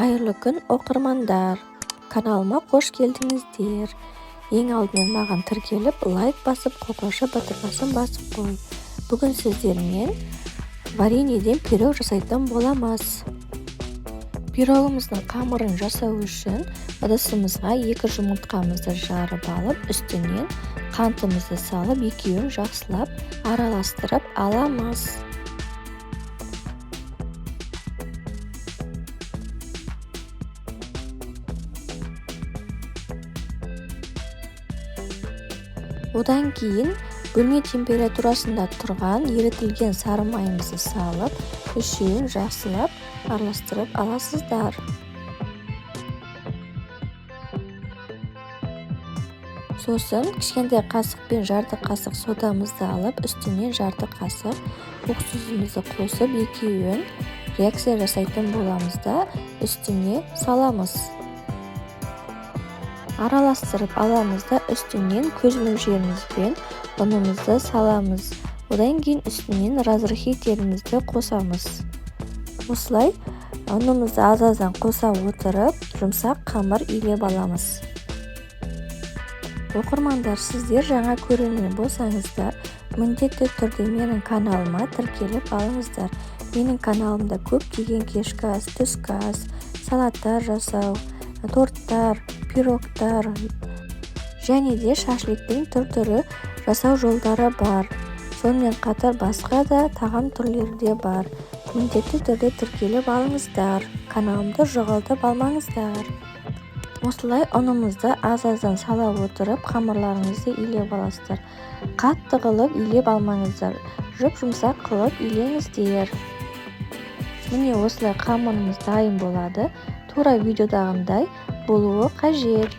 Қайырлы күн оқырмандар, каналыма қош келдіңіздер. Ең алдымен маған тіркеліп, лайк басып, қоңырауша батырмасын басып қой. Бүгін сіздермен вареньеден пирог жасайтын боламыз. Пирогымыздың қамырын жасау үшін ыдысымызға 2 жұмыртқамызды жарып алып, үстінен қантымызды салып, екеуін жақсылап араластырып аламыз. Одан кейін бөлме температурасында тұрған ерітілген сары майымызды салып, үшеуін жақсылап араластырып аласыздар. Сосын кішкентай қасықпен жарты қасық содамызды алып, үстінен жарты қасық уксусымызды қосып, екеуін реакция жасайтын боламыз да үстіне саламыз. Араластырып аламыз да үстінен көз мөлшерімізбен ұнымызды саламыз. Одан кейін үстінен разрыхителімізді қосамыз. Осылай ұнымызды аз-аздан қоса отырып, жұмсақ қамыр илеп аламыз. Оқырмандар, сіздер жаңа көрермен болсаңыздар, міндетті түрде менің каналыма тіркеліп алыңыздар. Менің каналымда көптеген кешкі ас, түскі ас, салаттар жасау, торттар, пирогтар және де шашликтің түр-түрі жасау жолдары бар. Сонымен қатар басқа да тағам түрлері де бар. Міндетті түрде тіркеліп алыңыздар. Каналымды жоғалтып алмаңыздар. Осылай ұнымызды аз-аздан сала отырып, қамырларыңызды илеп аласыздар. Қатты қылып илеп алмаңыздар. Жұп-жұмсақ қылып илеңіздер. Міне осылай қамырымыз дайын болады. Тура видеодағындай болуы қажет.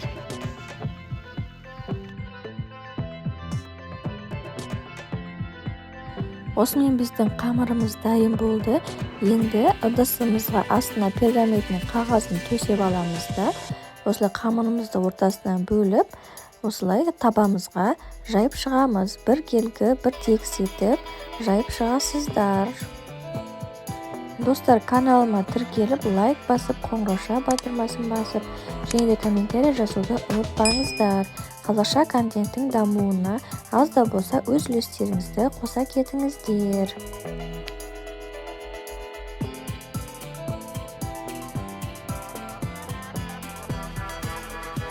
Осымен біздің қамырымыз дайын болды. Енді ыдысымызға астына пергаментный қағазын төсеп аламыз да, осылай қамырымызды ортасынан бөліп, осылай табамызға жайып шығамыз. Бір келгі, бір тегіс етіп жайып шығасыздар. Достар, каналыма тіркеліп, лайк басып, қоңырауша батырмасын басып, және де комментарий жазуды ұмытпаңыздар. Қазақша контенттің дамуына аз да болса өз үлестеріңізді қоса кетіңіздер.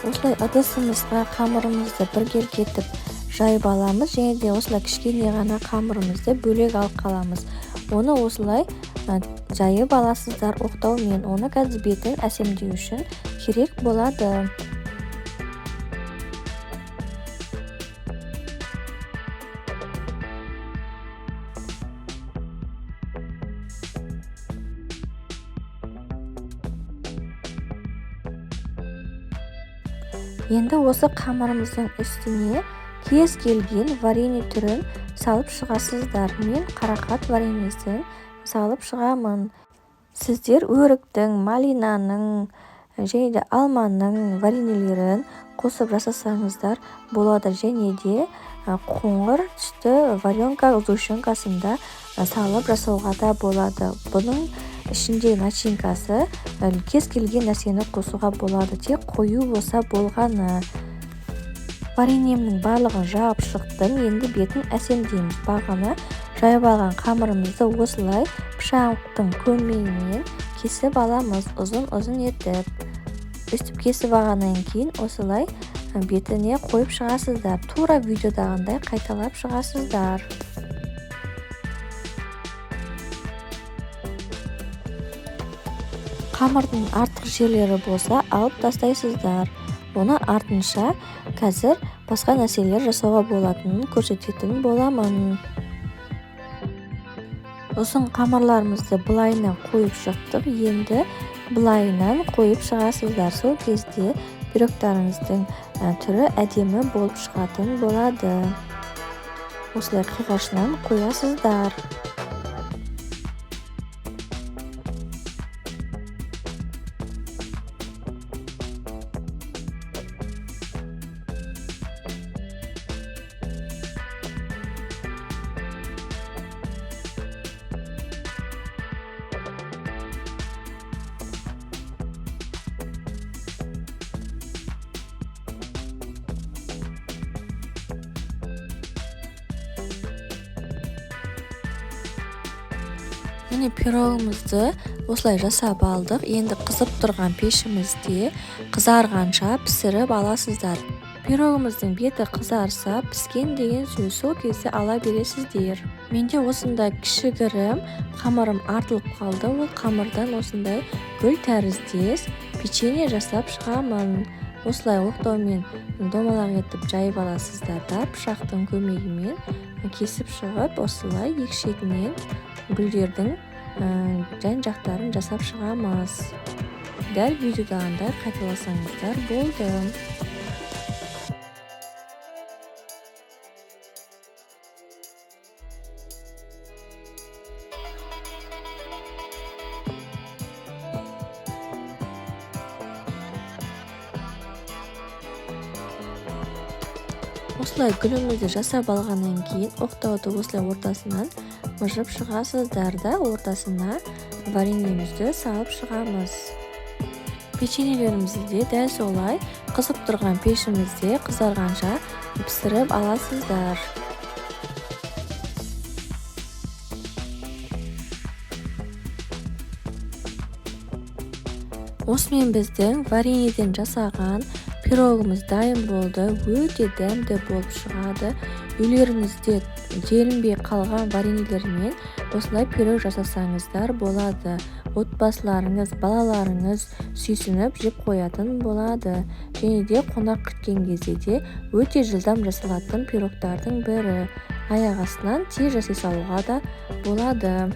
Осылай ыдысымызға қамырымызды бірге кетіп жайып аламыз, және де осылай кішкене ғана қамырымызды бөлек алып қаламыз. Оны осылай жайып аласыздар оқтаумен. Оны қазір бетін әсемдеу үшін керек болады. Енді осы қамырымыздың үстіне кез келген варенье түрін салып шығасыздар. Мен қарақат вареньесін салып шығамын. Сіздер өріктің, малинаның және де алманың вареньелерін қосып жасасаңыздар болады, және де қоңыр түсті варенка сгущенкасында салып жасауға да болады. Бұның ішінде начинкасы кез келген нәрсені қосуға болады, тек қою болса болғаны. Вареньемнің барлығын жауып шықтым. Енді бетін әсемдейміз. Бағана жайып алған қамырымызды осылай пышақтың көмегімен кесіп аламыз, ұзын-ұзын етіп. Өстіп кесіп алғаннан кейін осылай бетіне қойып шығасыздар. Тура видеодағындай қайталап шығасыздар. Қамырдың артық жерлері болса алып тастайсыздар. Оны артынша қазір басқа нәрселер жасауға болатынын көрсететін боламын. Ұзын қамырларымызды былайынан қойып шықтық. Енді былайынан қойып шығасыздар. Сол кезде пирогтарыңыздың түрі әдемі болып шығатын болады. Осылай қиғашынан қоясыздар. Міне пирогымызды осылай жасап алдық. Енді қызып тұрған пешімізде қызарғанша пісіріп аласыздар. Пирогымыздың беті қызарса, піскен деген сөз, сол кезде ала бересіздер. Менде осындай кішігірім қамырым артылып қалды. Ол қамырдан осындай гүл тәріздес печенье жасап шығамын. Осылай оқтаумен домалақ етіп жайып аласыздар да, пышақтың көмегімен кесіп шығып, осылай екі шетінен гүлдердің жан жақтарын жасап шығамыз. Дәл видеодағындай қайталасаңыздар болды. Осылай гүлімізді жасап алғаннан кейін оқтауды осылай ортасынан мыжып шығасыздар да, ортасына вареньемізді салып шығамыз. Печеньелерімізді де дәл солай қызып тұрған пешімізде қызарғанша пісіріп аласыздар. Осымен біздің вареньеден жасаған пирогымыз дайын болды. Өте дәмді болып шығады. Үйлеріңізде желінбей қалған вареньелермен осылай пирог жасасаңыздар болады. Отбасыларыңыз, балаларыңыз сүйсініп жеп қоятын болады. Және де қонақ күткен кезде де өте жылдам жасалатын пирогтардың бірі. Аяқ астынан тез жасай салуға да болады.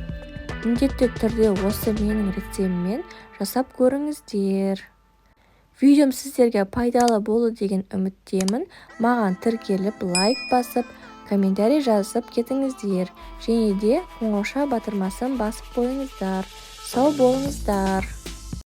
Міндетті түрде осы менің рецептіммен жасап көріңіздер. Видеом сіздерге пайдалы болды деген үміттемін. Маған тіркеліп, лайк басып, комментарий жазып кетіңіздер. Және де қоңырауша батырмасын басып қойыңыздар. Сау болыңыздар.